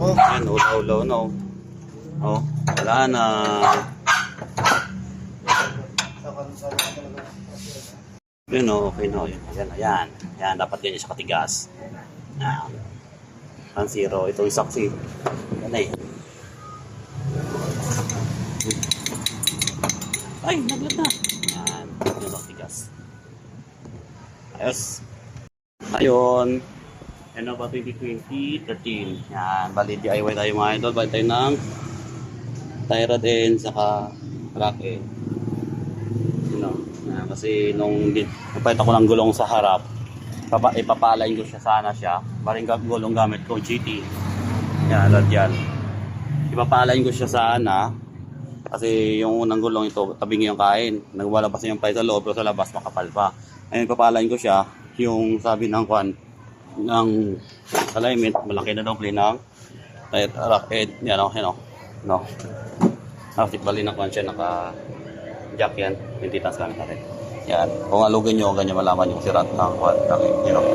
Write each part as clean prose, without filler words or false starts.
Ayan, ulaw-ulaw na oh. Oh, wala na. Yun oh, okay na. Ayan, ayan. Ayan, dapat ganyan siya katigas. Ayan. 1-0. Ito yung saksi. Ayan eh. Ay, naglag na. Ayan, yun ang katigas. Ayos. Ayun. Yan na ba 2020-13. Yan, bali DIY tayo mga idol. Bali tayo ng tie rod end saka rack end. You know, kasi nung nagpalit ako ng gulong sa harap, ipapalain ko siya sana siya. Maring gulong gamit ko GT. Yan, radial. Ipapalain ko siya sana kasi yung unang gulong ito, tabing yung kain. Nagwala pa siya yung pay sa loob pero sa labas makapal pa. Ayun, ipapalain ko siya. Yung sabi ng kwan, ng alignment, malaki na daw play ng rack head. Yan o, yan o. No. Nakasik bali ng kwan siya, naka jack yan. Hindi taas gamit natin. Yan. Kung alugin nyo, ganyan malaman yung sirat ng kwan. You know.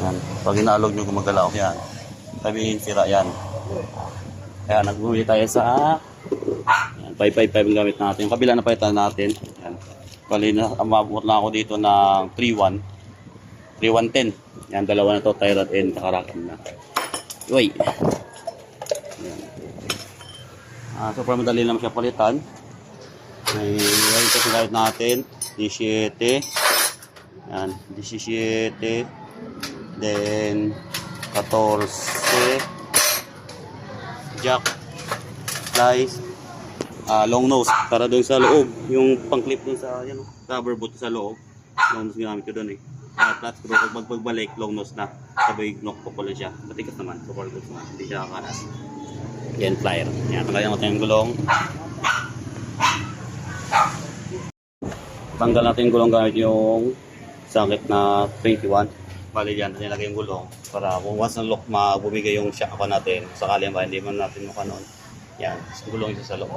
Yan. Pag inaalog nyo gumagalaw, yan. Sabihin sira yan. Kaya nagbumili tayo sa yan, 555 gamit natin. Yung kabila na palitan natin. Yan. Bali na, mabot na ako dito ng 3.1. 3110. Yan, dalawa na to, tie rod end, nakarakan na. Uy! Super madali naman siya palitan. May ito sinayot natin. 17. Yan, 17. Then, 14. Jack. Slice. Long nose. Para doon sa loob. Yung pang-clip doon sa, yan, rubber boot sa loob. Long nose ginamit ko doon eh. Flat screw, pag pagbalik, long nose na. Sabay knock po pala siya. Matigas naman, super good naman. Hindi siya kakanas. Yan, plier. Yan, tanggalin natin yung gulong. Tanggal natin yung gulong gamit yung sakit na 21. Bali yan, nilagay yung gulong. Para kung once na lock, mabumigay yung shock natin. Sakali ba, hindi man natin mukha noon. Yan, gulong isa sa loob.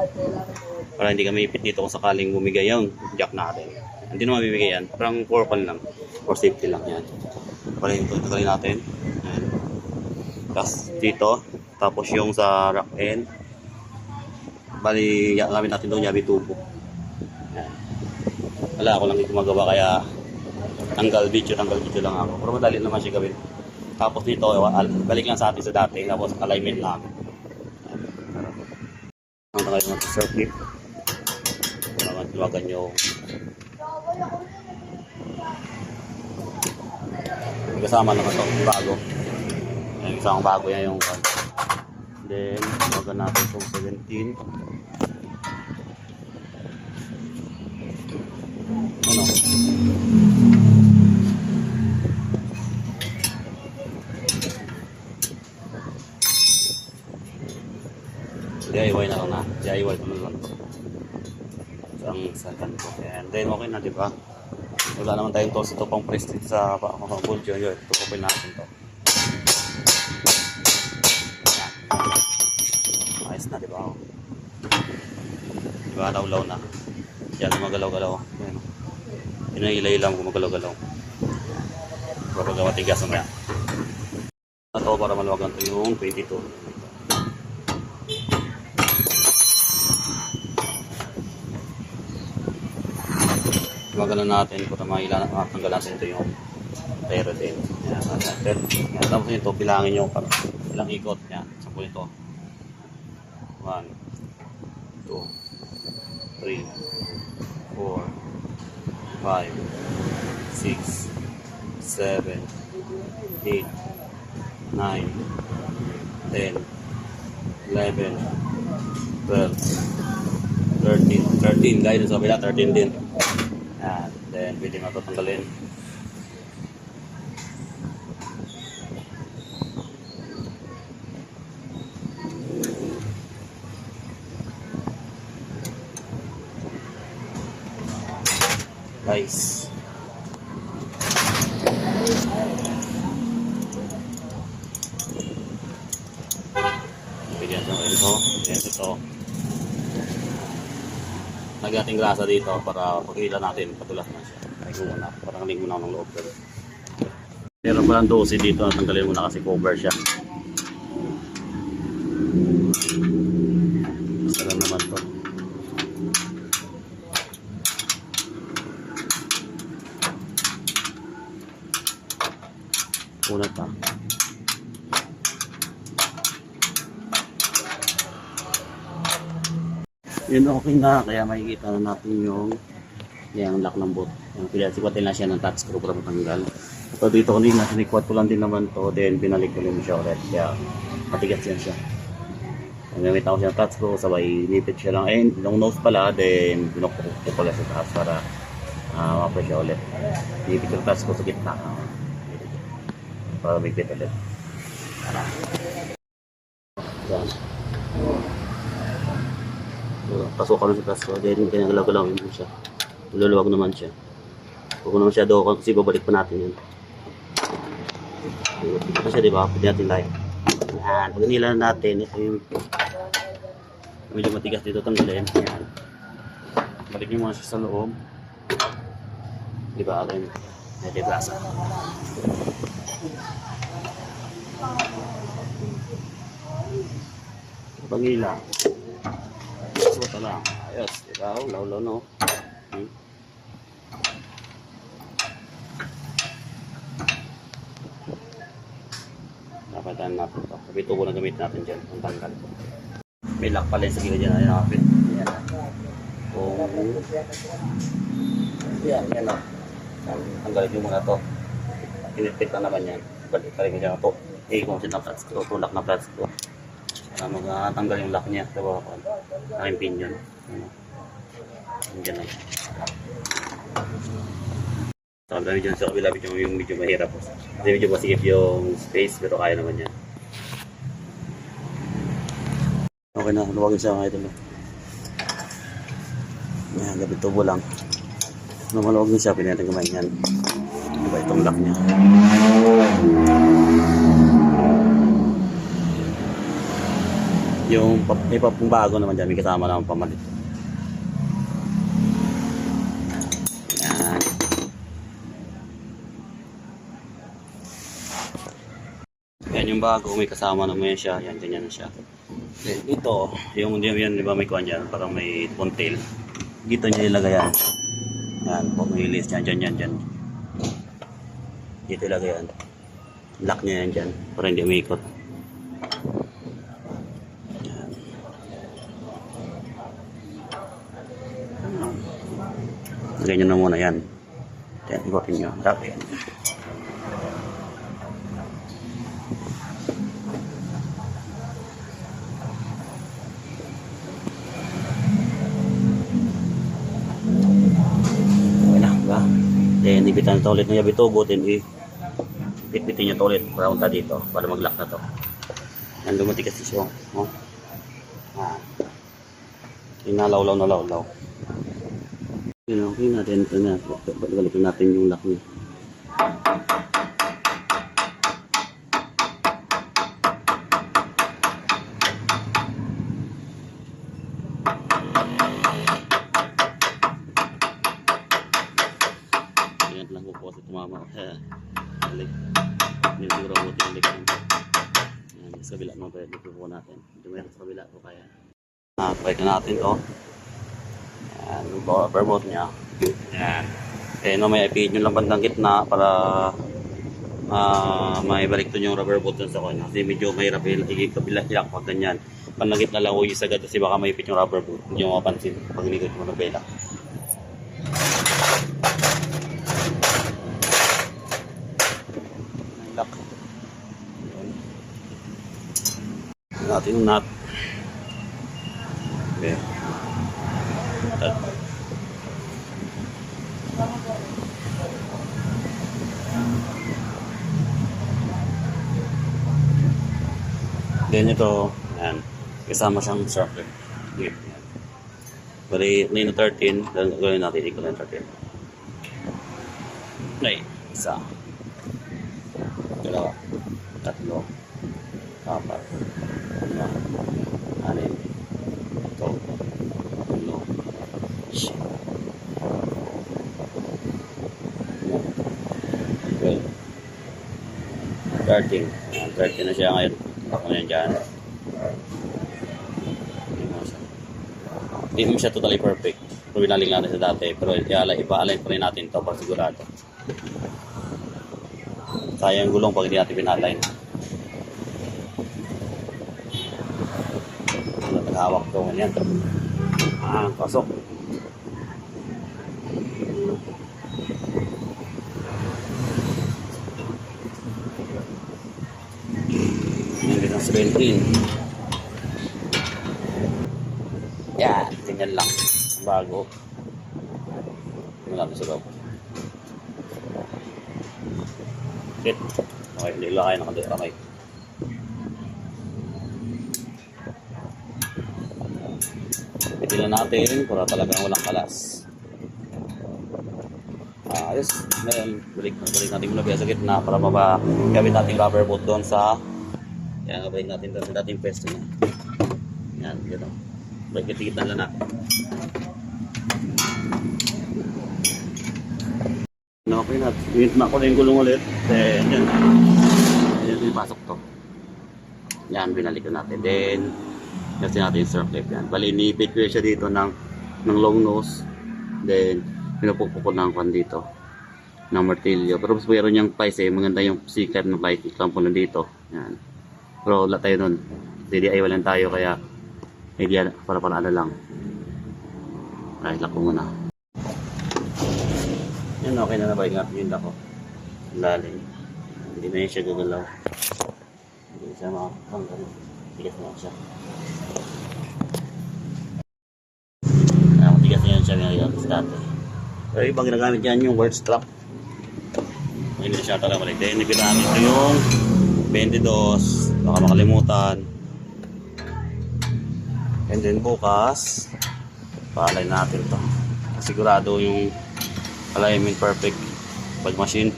Para hindi kami ipit dito kung sakaling bumigay yung jack natin. Hindi naman bibigay yan. Parang for fun lang. For safety lang yan. Para yung tagalin natin. Yan. Tapos dito. Tapos yung sa rack end. Bali, gamit natin doon yabi tubo. Yan. Wala ako lang dito magawa kaya tanggal video lang ako. Pero madali naman siya gawin. Tapos dito, balik lang sa atin sa dati. Tapos alignment lang. Ang tanggalin natin sa circuit. Para matulagan yung kasama naman ito, bago. Yung isang bago yan yung then, bago natin itong 17. Ano? DIY na lang na. DIY ko na lang ito. Ang sakan ko. And then, okay na, diba? Wala naman tayong toss ito pang press dito sa mga bolt yun. Ito po natin to. Ayos na, diba? Diba, law-law na. Yan, gumagalaw-galaw. Yun ang ilay lang gumagalaw-galaw. Kapag matigas mamaya. Ito para maluwagan ito yung 22. Magalan natin para matanggal natin ito yung tie rod end. Yan, tapos ito, bilangin nyo para ilang ikot. Yan, sample ito. 1, 2, 3, 4, 5, 6, 7, 8, 9, 10, 11, 12, 13. Guys, sabi na 13 din. Yan, then pwede mo ito tanggalin. Guys, bigyan ito. Lagyan natin grasa dito para pag-hila natin, patulas na siya. Ay, gumuna. Parang linggo na ng loob. Meron palang 12 dito, natanggalin mo na kasi cover siya. Basta lang naman to. Una pa. Yun, okay na, kaya makikita na natin yung lock ng boot. Yung pinasikwat na siya ng touch screw para matanggal. So dito kanina, sinikwat ko lang din naman to, then binalik ko rin siya ulit. Kaya matigas yan siya. Gamit ako siya ng touch screw, sabay nipit siya lang. Eh, long nose pala, then pinukpok ko pala sa taas para mapre siya ulit. Nipit yung touch screw sa gitna. Para mipit ulit. Yan. So, pasukan sa taas ko, then kinagalaw-galawin mo siya. Luluwag naman siya. Huwag naman siya doon kasi babalik pa natin yun. Ito siya, diba? Pwede natin light. Yan. Pag nila natin, ito yung medyo matigas dito tanggalin. Yan. Balik nyo muna siya sa loob. Diba? Akin. Medyo grasa. Pangila. Ito lang. Ayos. Diba? Law, no? Napatan natin ito. Sabi ito ko na gamit natin dyan. Ang tanggal. May lock pala sa gila dyan. Ayan nakapit. Ayan. Yan. Yan o. Tanggalin nyo muna ito. Pinipit na naman yan. Balik ko dyan ito. Kung siya na flat screw. Tulak na flat screw. Para mag-tanggal yung lock niya. Diba ako? Aking pin yun. Diyan lang. So, medyo sa kabila yung medyo mahirap. Kasi medyo masikip yung space, pero kaya naman yan. Okay na, luwagin siya mga idol. Ayan, gabi tubo lang. Nung maluwagin siya, pinatang kamay yan. Diba itong lock niya. Yung may bago naman dyan, may kasama naman pamalit. Yan yung bago, may kasama naman yan siya. Yan, ganyan na siya. Then, ito, yung yan, di ba may kuhan dyan, parang may puntil. Dito niya ilagay yan. Yan, pag may-release yan, dyan. Dito ilagay yan. Lock niya yan dyan, para hindi umikot. Yan. Ganyan na muna yan. Yan, ikotin nyo. Dapat yan. Then, ibitan ito ulit ng yabi tubo, then ipit-pitin nyo ito ulit para punta dito, para mag-lock na ito. Yan, lumati kasi siya. Oh. Inalaw-law na law-law. Okay natin, ito na. Balikan natin yung lock niya. Lang ko po sa tumama. Balik. Niluro ko tinalik. Yan, sa kabila mo pwede po natin. Ito sa kabila po kaya. Pwede natin to. Yan, rubber bolt niya. Yan. Eh, no, may ipihit nyo lang bandang gitna para may balik to yung rubber bolt dun sa kanya. Kasi medyo mahirap kabila ilak pag ganyan. Panlagit na lang huwag isagad kasi baka maipit yung rubber bolt. Hindi mo mapansin pag inikot mo ng bela. Lock. Natin yung nut. Okay. Then ito, yan. Kasama siyang circle. Yan. Bali, na 13. Gawin natin equal na 13. Okay. Isa. Dalawa, tatlo, apat, lima, anim, ito, ulo, siyam, 12, starting. Yan, 30 na siya ngayon. Ako na yan dyan. Hindi mo siya totally perfect. Pero binaling natin sa dati. Pero ipa-align pa rin natin ito para sigurado. Sayang gulong pag hindi natin pinalign. Naghawak ko ganyan. Pasok. Hindi ng 17. Yan, ganyan lang. Bago. Tingnan natin sa loob. Sit. Okay, hindi lang kayo nakadit. Okay. Pitilan natin para talagang walang kalas. Ayos. Ngayon, balik natin muna biya sa gitna para mabagamit natin rubber boot doon sa balik natin doon sa dating pwesto niya. Yan, gano'n. Balik kita lang natin. Okay na. Hinit ko na yung gulong ulit. Then, yan. Yan, ipasok to. Yan, binalik natin. Then, kasi natin yung surf clip yan. Bali, inipit ko siya dito ng long nose. Then, pinupukpuk ko ng kwan dito. Ng martilyo. Pero mas mayroon niyang price maganda yung sikat ng price. Example na dito. Yan. Pero wala tayo nun. DDI walang tayo kaya idea para ano lang. Ay, lock ko muna. Yan, okay na nabalik natin yung lock ko. Lalim. Hindi na yun siya gagalaw. Hindi siya makakanggal. Tigas na siya. Matigas na yan siya ginagamit sa dati. Pero ibang ginagamit yan yung word strap. Hindi na siya talaga balik. Then, ginamit ko yung 22. Baka makalimutan. And then bukas, paalay natin to. Sigurado yung alignment perfect pag machine.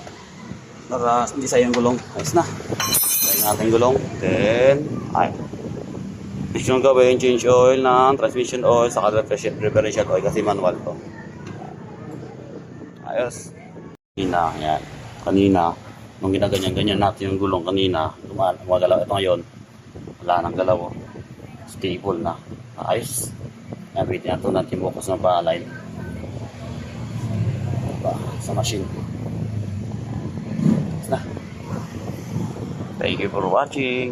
Para hindi sayang gulong. Ayos na. Paalay natin gulong. Then, next yung gawin, change oil ng transmission oil sa differential oil kasi manual to. Ayos. Kanina, nung ginaganyan-ganyan natin yung gulong kanina, gumagalaw. Ito ngayon, wala nang galaw. Stable na. Ayos. Nabitin natin natin bukas ng pa-align sa machine. Ayos na. Thank you for watching.